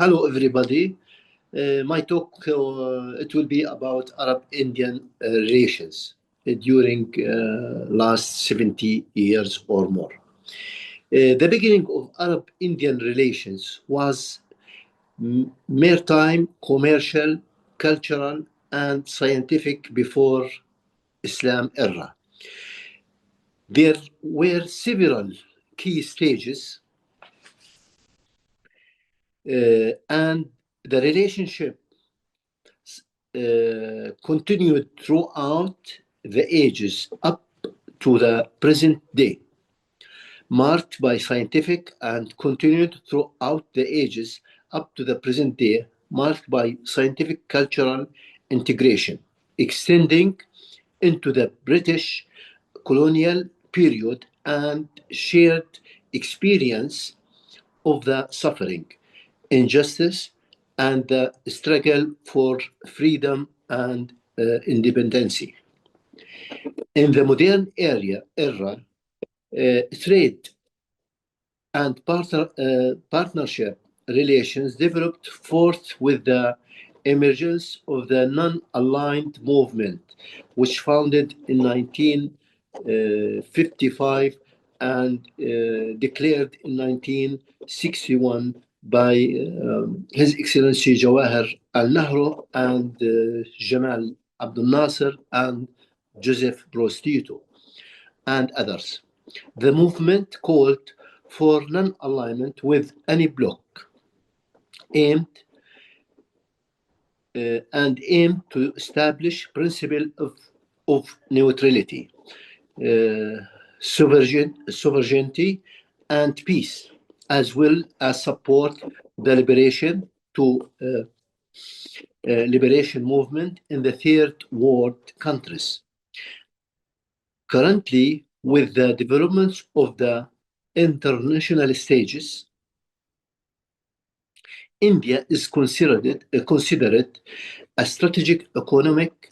Hello, everybody. My talk it will be about Arab-Indian relations during last 70 years or more. The beginning of Arab-Indian relations was maritime, commercial, cultural, and scientific before Islam era. There were several key stages, and the relationship continued throughout the ages up to the present day, marked by scientific, and continued throughout the ages up to the present day, marked by scientific cultural integration, extending into the British colonial period and shared experience of the suffering, injustice, and the struggle for freedom and independence. In the modern era, trade and partnership relations developed forth with the emergence of the non-aligned movement, which founded in 1955 and declared in 1961 by His Excellency Jawahar al-Nehru and Jamal Abdel Nasser and Joseph Broz Tito and others. The movement called for non-alignment with any bloc, aimed to establish principle of neutrality, sovereignty, and peace, as well as support the liberation movement in the third world countries. Currently, with the developments of the international stages, India is considered a strategic economic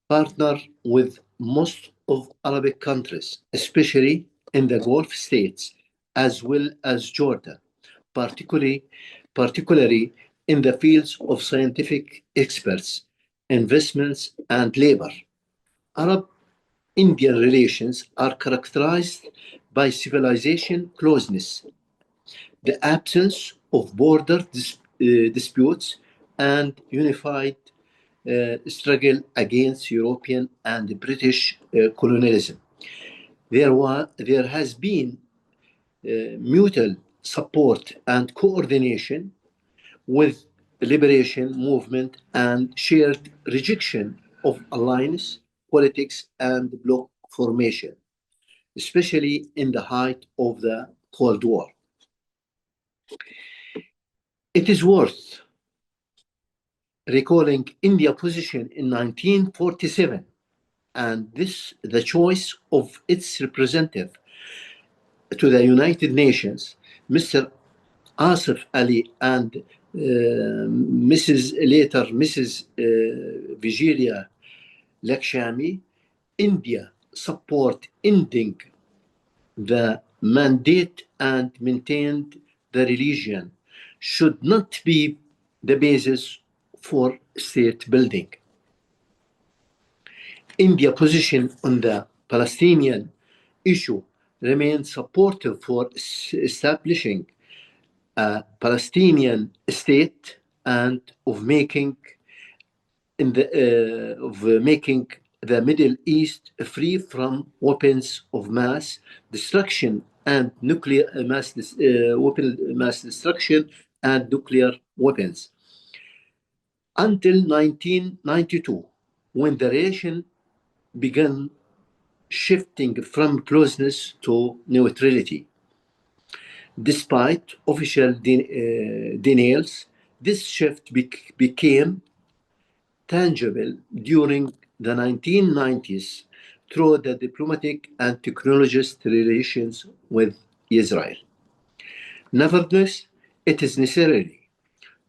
partner with most of Arabic countries, especially in the Gulf states, as well as Jordan, particularly in the fields of scientific experts, investments, and labor. Arab-Indian relations are characterized by civilization closeness, the absence of border disputes, and unified struggle against European and British colonialism. There has been mutual support and coordination with the liberation movement and shared rejection of alliance politics and bloc formation, especially in the height of the Cold War. It is worth recalling India's position in 1947 and the choice of its representative to the United Nations, Mr. Asif Ali, and Mrs. Vigilia Lakshmi. India support ending the mandate and maintained the religion should not be the basis for state building. India's position on the Palestinian issue remains supportive for establishing a Palestinian state and of making the Middle East free from weapons of mass destruction and nuclear mass destruction and nuclear weapons. Until 1992, when the relation began shifting from closeness to neutrality. Despite official denials, this shift became tangible during the 1990s through the diplomatic and technologist relations with Israel. Nevertheless, it is necessary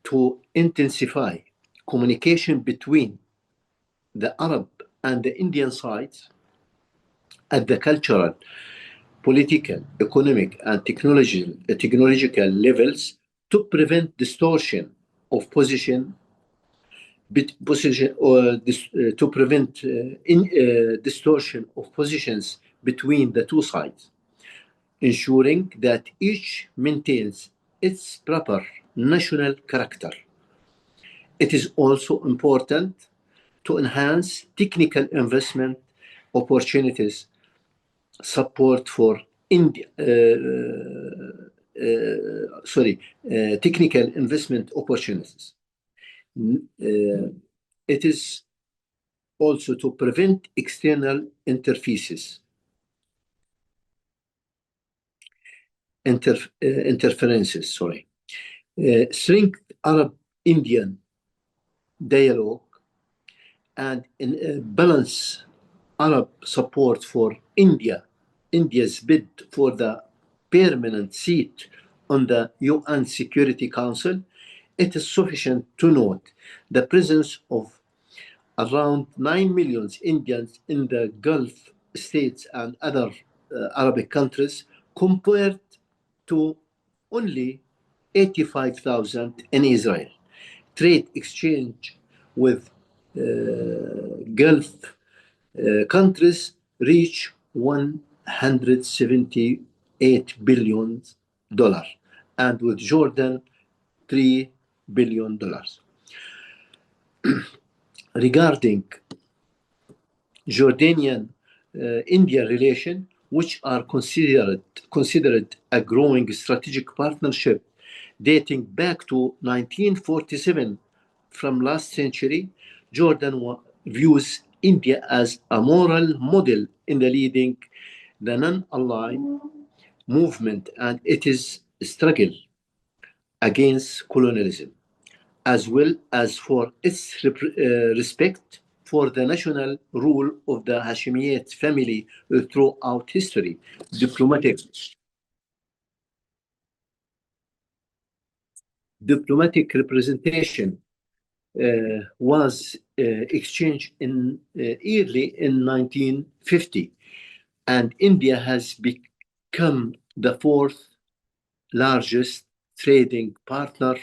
to intensify communication between the Arab and the Indian sides at the cultural, political, economic, and technological levels to prevent distortion of position, to prevent distortion of positions between the two sides, ensuring that each maintains its proper national character. It is also important to enhance technical investment opportunities, support for technical investment opportunities. It is also to prevent external interferences. Strengthen Arab-Indian dialogue and balance Arab support for India's bid for the permanent seat on the UN Security Council. It is sufficient to note the presence of around 9 million Indians in the Gulf states and other Arabic countries, compared to only 85,000 in Israel. Trade exchange with Gulf countries reach $178 billion, and with Jordan, $3 billion. Regarding Jordanian-India relation, which are considered a growing strategic partnership dating back to 1947 from last century, Jordan views India as a moral model in the leading the non-aligned movement and its struggle against colonialism, as well as for its respect for the national rule of the Hashemite family throughout history. Diplomatic representation was exchanged early in 1950, and India has become the fourth largest trading partner,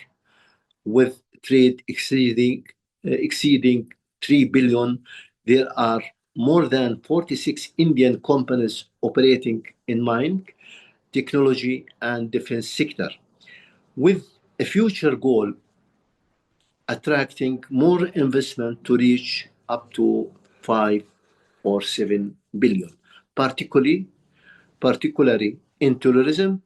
with trade exceeding $3 billion. There are more than 46 Indian companies operating in mining, technology, and defense sector, with a future goal attracting more investment to reach up to 5 or 7 billion, particularly in tourism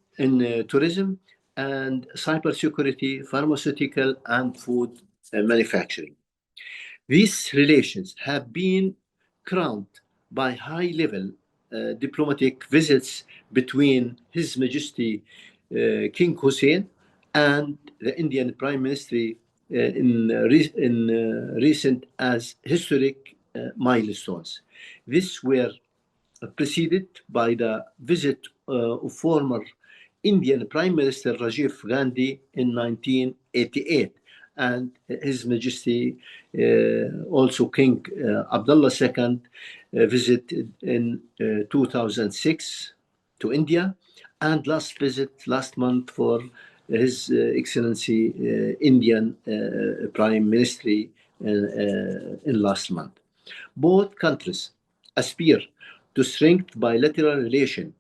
and cybersecurity, pharmaceutical, and food manufacturing. These relations have been crowned by high-level diplomatic visits between His Majesty King Hussein and the Indian Prime Minister in recent as historic milestones. These were preceded by the visit of former Indian Prime Minister Rajiv Gandhi in 1988, and His Majesty also King Abdullah II visited in 2006 to India, and last month for His Excellency Indian Prime Minister in last month. Both countries aspire to strengthen bilateral relations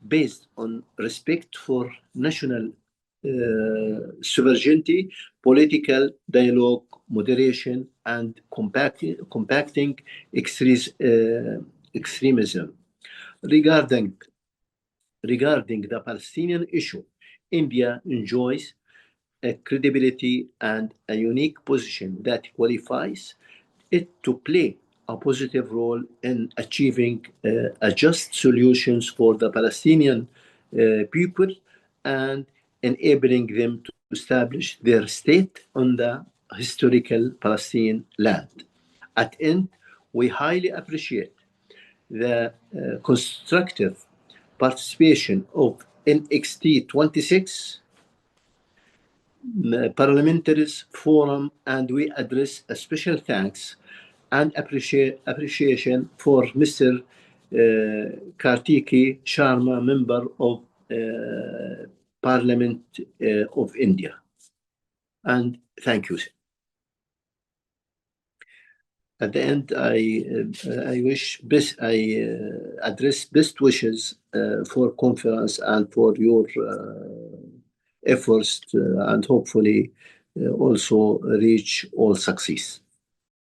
based on respect for national sovereignty, political dialogue, moderation, and compacting extremism. Regarding the Palestinian issue, India enjoys a credibility and a unique position that qualifies it to play a positive role in achieving just solutions for the Palestinian people and enabling them to establish their state on the historical Palestinian land. At end, we highly appreciate the constructive participation of NXT 26 Parliamentaries Forum, and we address a special thanks and appreciation for Mr. Kartiki Sharma, Member of Parliament of India. And thank you. At the end, I wish best, I address best wishes for conference and for your efforts and hopefully also reach all success.